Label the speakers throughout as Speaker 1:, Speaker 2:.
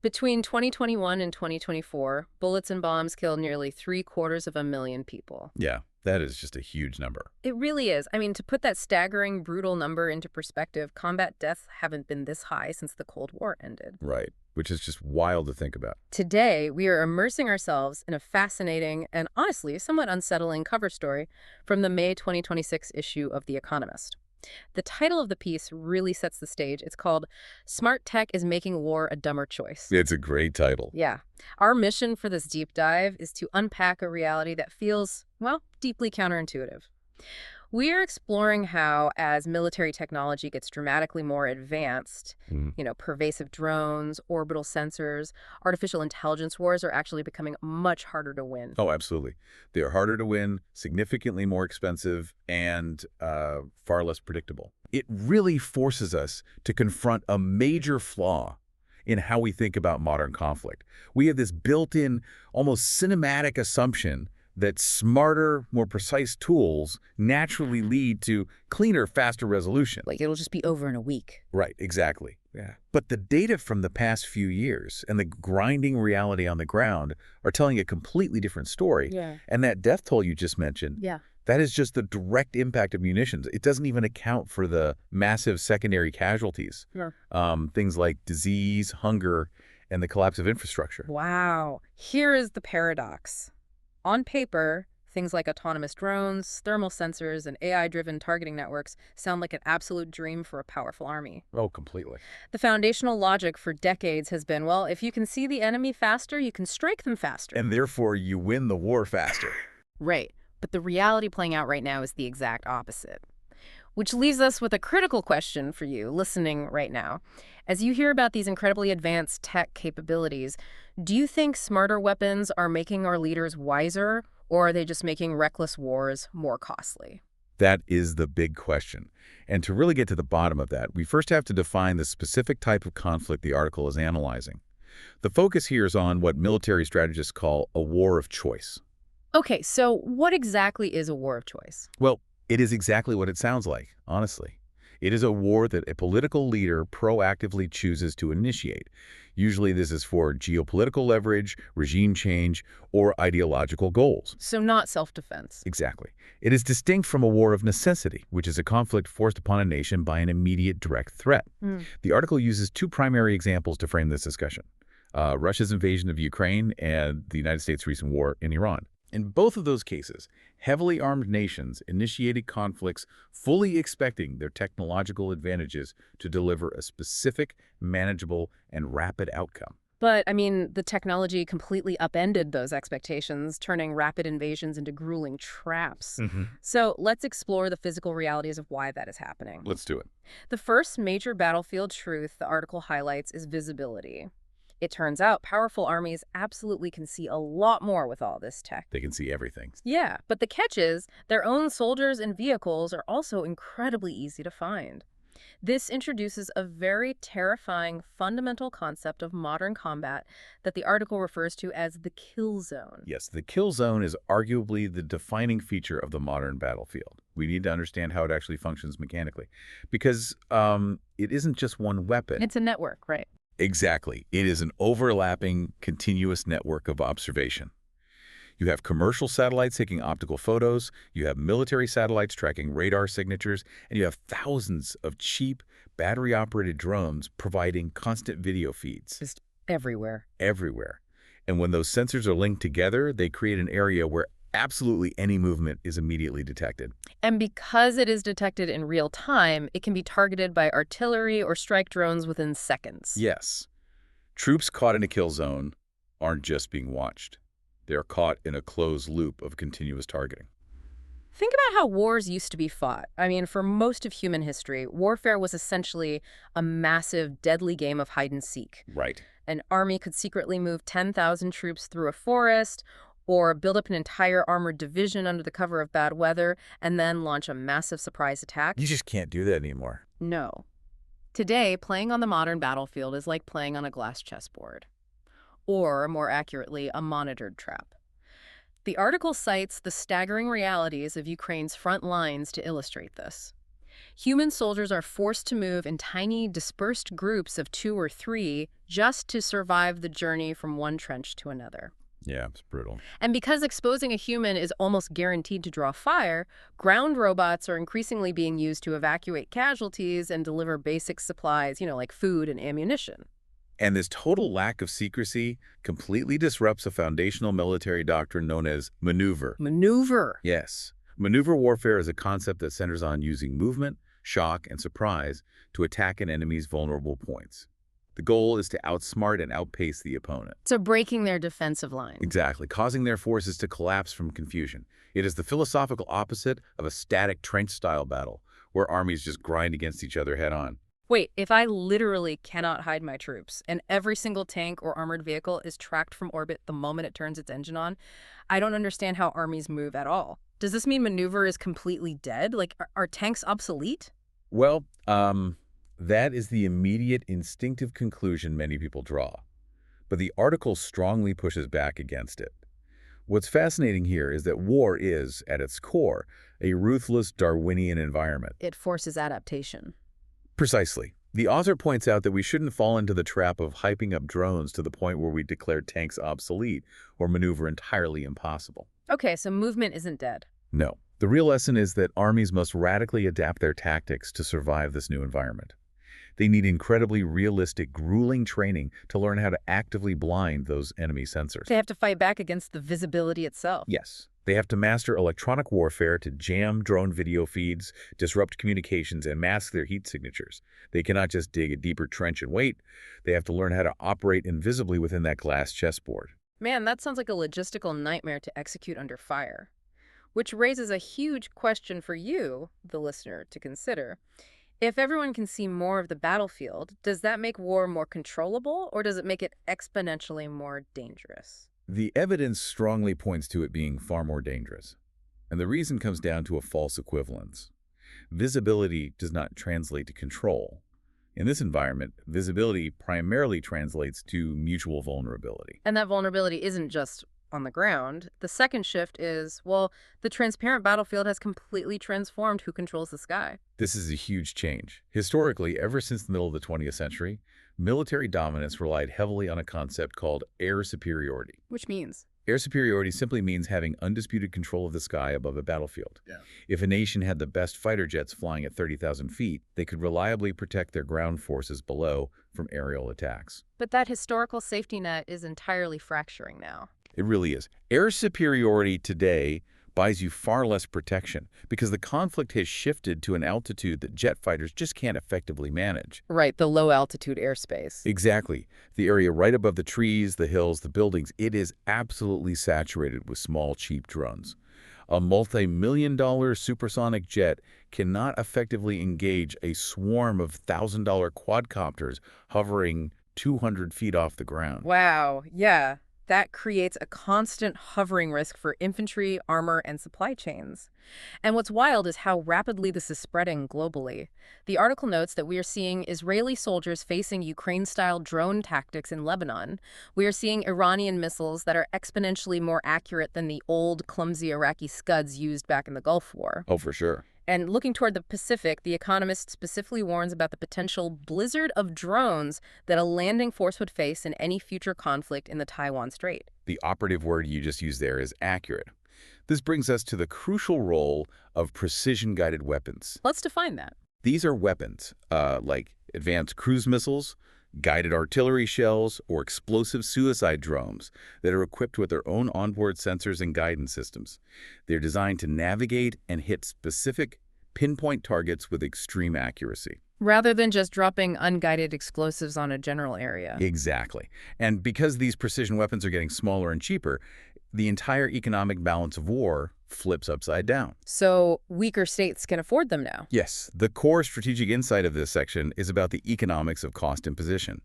Speaker 1: Between 2021 and 2024, bullets and bombs killed nearly 750,000 people.
Speaker 2: Yeah, that is just a huge number.
Speaker 1: It really is. I mean, to put that staggering, brutal number into perspective, combat deaths haven't been this high since the Cold War ended.
Speaker 2: Right, which is just wild to think about.
Speaker 1: Today, we are immersing ourselves in a fascinating and honestly somewhat unsettling cover story from the May 2026 issue of The Economist. The title of the piece really sets the stage. It's called "Smart Tech is Making War a Dumber Choice."
Speaker 2: It's a great title.
Speaker 1: Yeah. Our mission for this deep dive is to unpack a reality that feels, well, deeply counterintuitive. We are exploring how, as military technology gets dramatically more advanced, pervasive drones, orbital sensors, artificial intelligence wars are actually becoming much harder to win.
Speaker 2: Oh, absolutely. They are harder to win, significantly more expensive, and far less predictable. It really forces us to confront a major flaw in how we think about modern conflict. We have this built-in, almost cinematic assumption that smarter, more precise tools naturally lead to cleaner, faster resolution.
Speaker 1: Like it'll just be over in a week.
Speaker 2: Right, exactly. Yeah. But the data from the past few years and the grinding reality on the ground are telling a completely different story.
Speaker 1: Yeah.
Speaker 2: And that death toll you just mentioned, that is just the direct impact of munitions. It doesn't even account for the massive secondary casualties. Things like disease, hunger, and the collapse of infrastructure.
Speaker 1: Wow. Here is the paradox. On paper, things like autonomous drones, thermal sensors, and AI-driven targeting networks sound like an absolute dream for a powerful army.
Speaker 2: Oh, completely.
Speaker 1: The foundational logic for decades has been, well, if you can see the enemy faster, you can strike them faster.
Speaker 2: And therefore, you win the war faster.
Speaker 1: Right. But the reality playing out right now is the exact opposite. Which leaves us with a critical question for you listening right now. As you hear about these incredibly advanced tech capabilities, do you think smarter weapons are making our leaders wiser, or are they just making reckless wars more costly?
Speaker 2: That is the big question. And to really get to the bottom of that, we first have to define the specific type of conflict the article is analyzing. The focus here is on what military strategists call a war of choice.
Speaker 1: Okay, so what exactly is a war of choice?
Speaker 2: Well, it is exactly what it sounds like, honestly. It is a war that a political leader proactively chooses to initiate. Usually this is for geopolitical leverage, regime change, or ideological goals.
Speaker 1: So not self-defense.
Speaker 2: Exactly. It is distinct from a war of necessity, which is a conflict forced upon a nation by an immediate direct threat. The article uses two primary examples to frame this discussion. Russia's invasion of Ukraine and the United States' recent war in Iran. In both of those cases, heavily armed nations initiated conflicts fully expecting their technological advantages to deliver a specific, manageable, and rapid outcome.
Speaker 1: But, I mean, the technology completely upended those expectations, turning rapid invasions into grueling traps. So let's explore the physical realities of why that is happening.
Speaker 2: Let's do it.
Speaker 1: The first major battlefield truth the article highlights is visibility. It turns out powerful armies absolutely can see a lot more with all this tech.
Speaker 2: They can see everything.
Speaker 1: Yeah, but the catch is their own soldiers and vehicles are also incredibly easy to find. This introduces a very terrifying fundamental concept of modern combat that the article refers to as the kill zone.
Speaker 2: Yes, the kill zone is arguably the defining feature of the modern battlefield. We need to understand how it actually functions mechanically, because it isn't just one weapon.
Speaker 1: It's a network, right?
Speaker 2: Exactly. It is an overlapping, continuous network of observation. You have commercial satellites taking optical photos, you have military satellites tracking radar signatures, and you have thousands of cheap, battery-operated drones providing constant video feeds.
Speaker 1: Just everywhere.
Speaker 2: Everywhere. And when those sensors are linked together, they create an area where absolutely any movement is immediately detected.
Speaker 1: And because it is detected in real time, it can be targeted by artillery or strike drones within seconds.
Speaker 2: Yes. Troops caught in a kill zone aren't just being watched. They are caught in a closed loop of continuous targeting.
Speaker 1: Think about how wars used to be fought. I mean, for most of human history, warfare was essentially a massive, deadly game of hide and seek.
Speaker 2: Right.
Speaker 1: An army could secretly move 10,000 troops through a forest, or build up an entire armored division under the cover of bad weather, and then launch a massive surprise attack.
Speaker 2: You just can't do that anymore.
Speaker 1: No. Today, playing on the modern battlefield is like playing on a glass chessboard. Or, more accurately, a monitored trap. The article cites the staggering realities of Ukraine's front lines to illustrate this. Human soldiers are forced to move in tiny, dispersed groups of 2 or 3 just to survive the journey from one trench to another.
Speaker 2: Yeah, it's brutal.
Speaker 1: And because exposing a human is almost guaranteed to draw fire, ground robots are increasingly being used to evacuate casualties and deliver basic supplies, like food and ammunition.
Speaker 2: And this total lack of secrecy completely disrupts a foundational military doctrine known as maneuver.
Speaker 1: Maneuver.
Speaker 2: Yes. Maneuver warfare is a concept that centers on using movement, shock, and surprise to attack an enemy's vulnerable points. The goal is to outsmart and outpace the opponent.
Speaker 1: So breaking their defensive line.
Speaker 2: Exactly, causing their forces to collapse from confusion. It is the philosophical opposite of a static trench-style battle, where armies just grind against each other head-on.
Speaker 1: Wait, if I literally cannot hide my troops, and every single tank or armored vehicle is tracked from orbit the moment it turns its engine on, I don't understand how armies move at all. Does this mean maneuver is completely dead? Like, are tanks obsolete?
Speaker 2: Well, that is the immediate instinctive conclusion many people draw. But the article strongly pushes back against it. What's fascinating here is that war is, at its core, a ruthless Darwinian environment.
Speaker 1: It forces adaptation.
Speaker 2: Precisely. The author points out that we shouldn't fall into the trap of hyping up drones to the point where we declare tanks obsolete or maneuver entirely impossible.
Speaker 1: Okay, so movement isn't dead.
Speaker 2: No. The real lesson is that armies must radically adapt their tactics to survive this new environment. They need incredibly realistic, grueling training to learn how to actively blind those enemy sensors.
Speaker 1: They have to fight back against the visibility itself.
Speaker 2: Yes. They have to master electronic warfare to jam drone video feeds, disrupt communications, and mask their heat signatures. They cannot just dig a deeper trench and wait. They have to learn how to operate invisibly within that glass chessboard.
Speaker 1: Man, that sounds like a logistical nightmare to execute under fire. Which raises a huge question for you, the listener, to consider. If everyone can see more of the battlefield, does that make war more controllable, or does it make it exponentially more dangerous?
Speaker 2: The evidence strongly points to it being far more dangerous. And the reason comes down to a false equivalence. Visibility does not translate to control. In this environment, visibility primarily translates to mutual vulnerability.
Speaker 1: And that vulnerability isn't just on the ground. The second shift is, well, the transparent battlefield has completely transformed who controls the sky.
Speaker 2: This is a huge change. Historically, ever since the middle of the 20th century, military dominance relied heavily on a concept called air superiority.
Speaker 1: Which means?
Speaker 2: Air superiority simply means having undisputed control of the sky above a battlefield. Yeah. If a nation had the best fighter jets flying at 30,000 feet, they could reliably protect their ground forces below from aerial attacks.
Speaker 1: But that historical safety net is entirely fracturing now.
Speaker 2: It really is. Air superiority today buys you far less protection because the conflict has shifted to an altitude that jet fighters just can't effectively manage.
Speaker 1: Right, the low-altitude airspace.
Speaker 2: Exactly. The area right above the trees, the hills, the buildings, it is absolutely saturated with small, cheap drones. A multi-million-dollar supersonic jet cannot effectively engage a swarm of $1,000 quadcopters hovering 200 feet off the ground.
Speaker 1: Wow, yeah. That creates a constant hovering risk for infantry, armor, and supply chains. And what's wild is how rapidly this is spreading globally. The article notes that we are seeing Israeli soldiers facing Ukraine-style drone tactics in Lebanon. We are seeing Iranian missiles that are exponentially more accurate than the old, clumsy Iraqi Scuds used back in the Gulf War.
Speaker 2: Oh, for sure.
Speaker 1: And looking toward the Pacific, The Economist specifically warns about the potential blizzard of drones that a landing force would face in any future conflict in the Taiwan Strait.
Speaker 2: The operative word you just used there is accurate. This brings us to the crucial role of precision-guided weapons.
Speaker 1: Let's define that.
Speaker 2: These are weapons like advanced cruise missiles, guided artillery shells, or explosive suicide drones that are equipped with their own onboard sensors and guidance systems. They're designed to navigate and hit specific, pinpoint targets with extreme accuracy.
Speaker 1: Rather than just dropping unguided explosives on a general area.
Speaker 2: Exactly. And because these precision weapons are getting smaller and cheaper, the entire economic balance of war flips upside down.
Speaker 1: So weaker states can afford them now.
Speaker 2: Yes, the core strategic insight of this section is about the economics of cost imposition.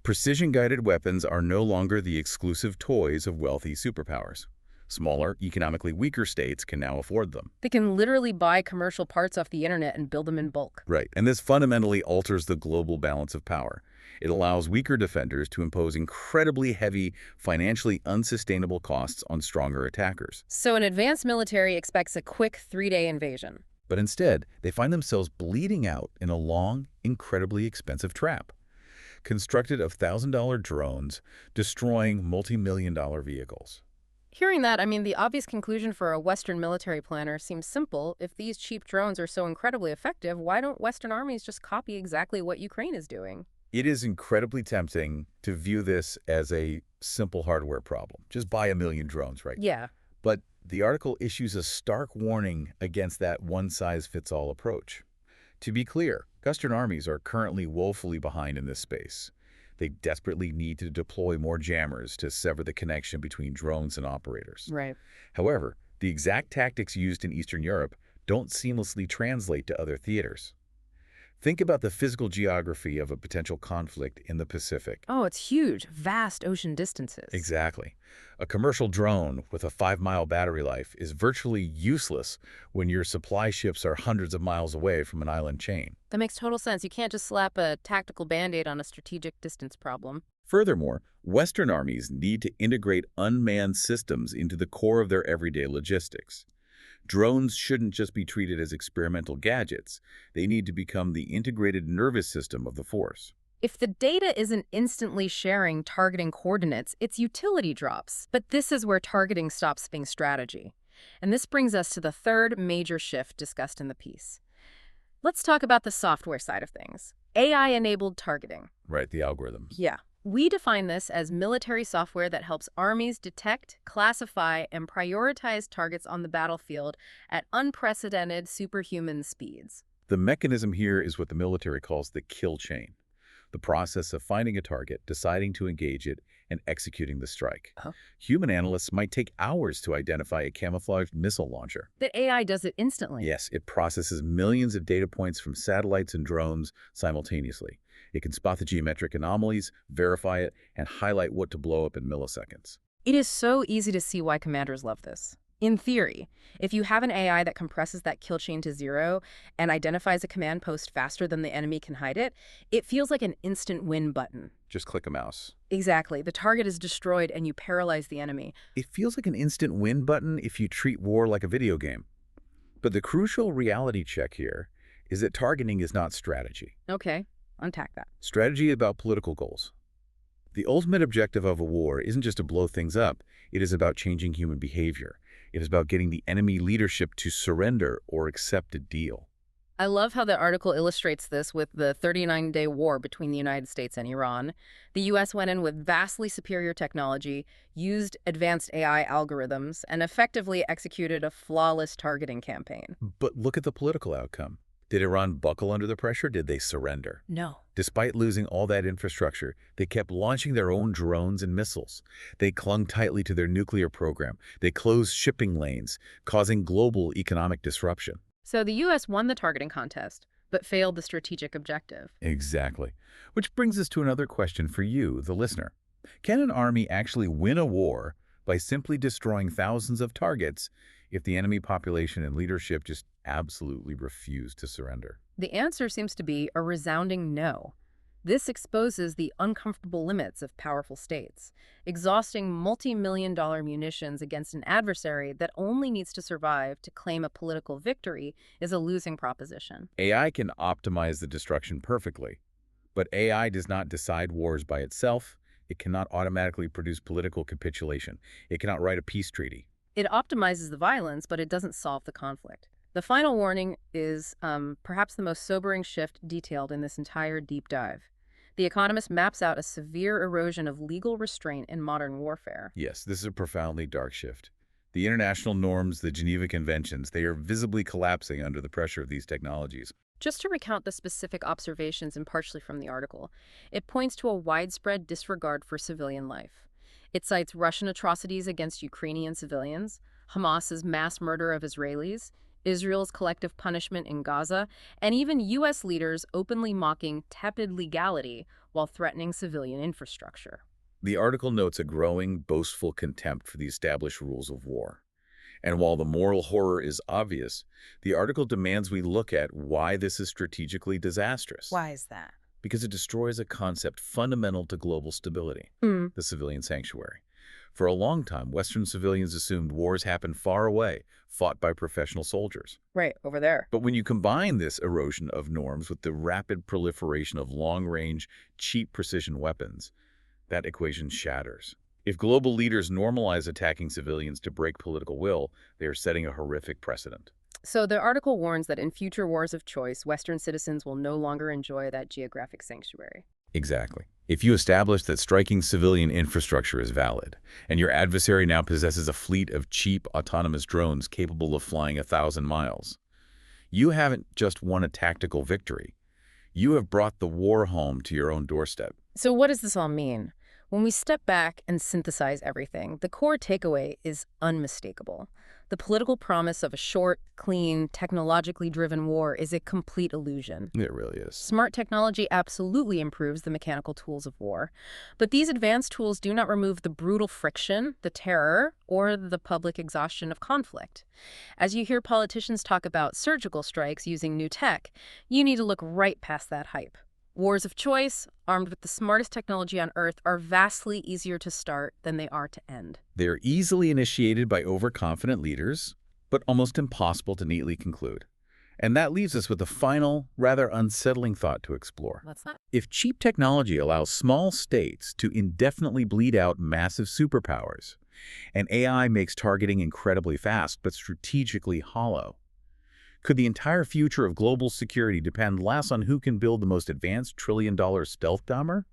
Speaker 2: Precision-guided weapons are no longer the exclusive toys of wealthy superpowers. Smaller, economically weaker states can now afford them.
Speaker 1: They can literally buy commercial parts off the internet and build them in bulk.
Speaker 2: Right, and this fundamentally alters the global balance of power. It allows weaker defenders to impose incredibly heavy, financially unsustainable costs on stronger attackers.
Speaker 1: So an advanced military expects a quick 3-day invasion.
Speaker 2: But instead, they find themselves bleeding out in a long, incredibly expensive trap, constructed of $1,000 drones, destroying multi-million-dollar vehicles.
Speaker 1: Hearing that, I mean, the obvious conclusion for a Western military planner seems simple. If these cheap drones are so incredibly effective, why don't Western armies just copy exactly what Ukraine is doing?
Speaker 2: It is incredibly tempting to view this as a simple hardware problem. Just buy a million drones, right?
Speaker 1: Yeah.
Speaker 2: But the article issues a stark warning against that one-size-fits-all approach. To be clear, Western armies are currently woefully behind in this space. They desperately need to deploy more jammers to sever the connection between drones and operators.
Speaker 1: Right.
Speaker 2: However, the exact tactics used in Eastern Europe don't seamlessly translate to other theaters. Think about the physical geography of a potential conflict in the Pacific.
Speaker 1: Oh, it's huge. Vast ocean distances.
Speaker 2: Exactly. A commercial drone with a 5-mile battery life is virtually useless when your supply ships are hundreds of miles away from an island chain.
Speaker 1: That makes total sense. You can't just slap a tactical Band-Aid on a strategic distance problem.
Speaker 2: Furthermore, Western armies need to integrate unmanned systems into the core of their everyday logistics. Drones shouldn't just be treated as experimental gadgets. They need to become the integrated nervous system of the force.
Speaker 1: If the data isn't instantly sharing targeting coordinates, its utility drops. But this is where targeting stops being strategy. And this brings us to the third major shift discussed in the piece. Let's talk about the software side of things. AI-enabled targeting.
Speaker 2: Right, the algorithms.
Speaker 1: Yeah. We define this as military software that helps armies detect, classify, and prioritize targets on the battlefield at unprecedented superhuman speeds.
Speaker 2: The mechanism here is what the military calls the kill chain, the process of finding a target, deciding to engage it, and executing the strike. Human analysts might take hours to identify a camouflaged missile launcher.
Speaker 1: The AI does it instantly.
Speaker 2: Yes, it processes millions of data points from satellites and drones simultaneously. It can spot the geometric anomalies, verify it, and highlight what to blow up in milliseconds.
Speaker 1: It is so easy to see why commanders love this. In theory, if you have an AI that compresses that kill chain to zero and identifies a command post faster than the enemy can hide it, it feels like an instant win button.
Speaker 2: Just click a mouse.
Speaker 1: Exactly. The target is destroyed and you paralyze the enemy.
Speaker 2: It feels like an instant win button if you treat war like a video game. But the crucial reality check here is that targeting is not strategy.
Speaker 1: Okay, unpack that.
Speaker 2: Strategy is about political goals. The ultimate objective of a war isn't just to blow things up. It is about changing human behavior. It is about getting the enemy leadership to surrender or accept a deal.
Speaker 1: I love how the article illustrates this with the 39-day war between the United States and Iran. The U.S. went in with vastly superior technology, used advanced AI algorithms, and effectively executed a flawless targeting campaign.
Speaker 2: But look at the political outcome. Did Iran buckle under the pressure? Did they surrender?
Speaker 1: No.
Speaker 2: Despite losing all that infrastructure, they kept launching their own drones and missiles. They clung tightly to their nuclear program. They closed shipping lanes, causing global economic disruption.
Speaker 1: So the U.S. won the targeting contest, but failed the strategic objective.
Speaker 2: Exactly. Which brings us to another question for you, the listener. Can an army actually win a war by simply destroying thousands of targets if the enemy population and leadership just absolutely refuse to surrender?
Speaker 1: The answer seems to be a resounding no. This exposes the uncomfortable limits of powerful states. Exhausting multi-million-dollar munitions against an adversary that only needs to survive to claim a political victory is a losing proposition.
Speaker 2: AI can optimize the destruction perfectly, but AI does not decide wars by itself. It cannot automatically produce political capitulation. It cannot write a peace treaty.
Speaker 1: It optimizes the violence, but it doesn't solve the conflict. The final warning is perhaps the most sobering shift detailed in this entire deep dive. The Economist maps out a severe erosion of legal restraint in modern warfare.
Speaker 2: Yes, this is a profoundly dark shift. The international norms, the Geneva Conventions, they are visibly collapsing under the pressure of these technologies.
Speaker 1: Just to recount the specific observations impartially from the article, it points to a widespread disregard for civilian life. It cites Russian atrocities against Ukrainian civilians, Hamas's mass murder of Israelis, Israel's collective punishment in Gaza, and even U.S. leaders openly mocking tepid legality while threatening civilian infrastructure.
Speaker 2: The article notes a growing, boastful contempt for the established rules of war. And while the moral horror is obvious, the article demands we look at why this is strategically disastrous.
Speaker 1: Why is that?
Speaker 2: Because it destroys a concept fundamental to global stability, the civilian sanctuary. For a long time, Western civilians assumed wars happened far away, fought by professional soldiers.
Speaker 1: Right, over there.
Speaker 2: But when you combine this erosion of norms with the rapid proliferation of long-range, cheap precision weapons, that equation shatters. If global leaders normalize attacking civilians to break political will, they are setting a horrific precedent.
Speaker 1: So the article warns that in future wars of choice, Western citizens will no longer enjoy that geographic sanctuary.
Speaker 2: Exactly. If you establish that striking civilian infrastructure is valid, and your adversary now possesses a fleet of cheap, autonomous drones capable of flying 1,000 miles, you haven't just won a tactical victory. You have brought the war home to your own doorstep.
Speaker 1: So what does this all mean? When we step back and synthesize everything, the core takeaway is unmistakable. The political promise of a short, clean, technologically driven war is a complete illusion.
Speaker 2: It really is.
Speaker 1: Smart technology absolutely improves the mechanical tools of war, but these advanced tools do not remove the brutal friction, the terror, or the public exhaustion of conflict. As you hear politicians talk about surgical strikes using new tech, you need to look right past that hype. Wars of choice, armed with the smartest technology on Earth, are vastly easier to start than they are to end.
Speaker 2: They are easily initiated by overconfident leaders, but almost impossible to neatly conclude. And that leaves us with a final, rather unsettling thought to explore.
Speaker 1: What's that?
Speaker 2: If cheap technology allows small states to indefinitely bleed out massive superpowers, and AI makes targeting incredibly fast but strategically hollow, could the entire future of global security depend less on who can build the most advanced trillion-dollar stealth bomber,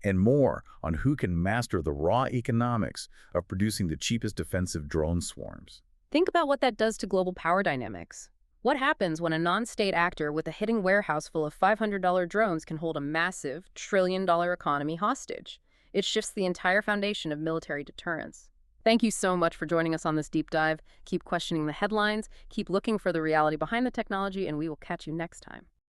Speaker 2: and more on who can master the raw economics of producing the cheapest defensive drone swarms?
Speaker 1: Think about what that does to global power dynamics. What happens when a non-state actor with a hidden warehouse full of $500 drones can hold a massive, trillion-dollar economy hostage? It shifts the entire foundation of military deterrence. Thank you so much for joining us on this deep dive. Keep questioning the headlines, keep looking for the reality behind the technology, and we will catch you next time.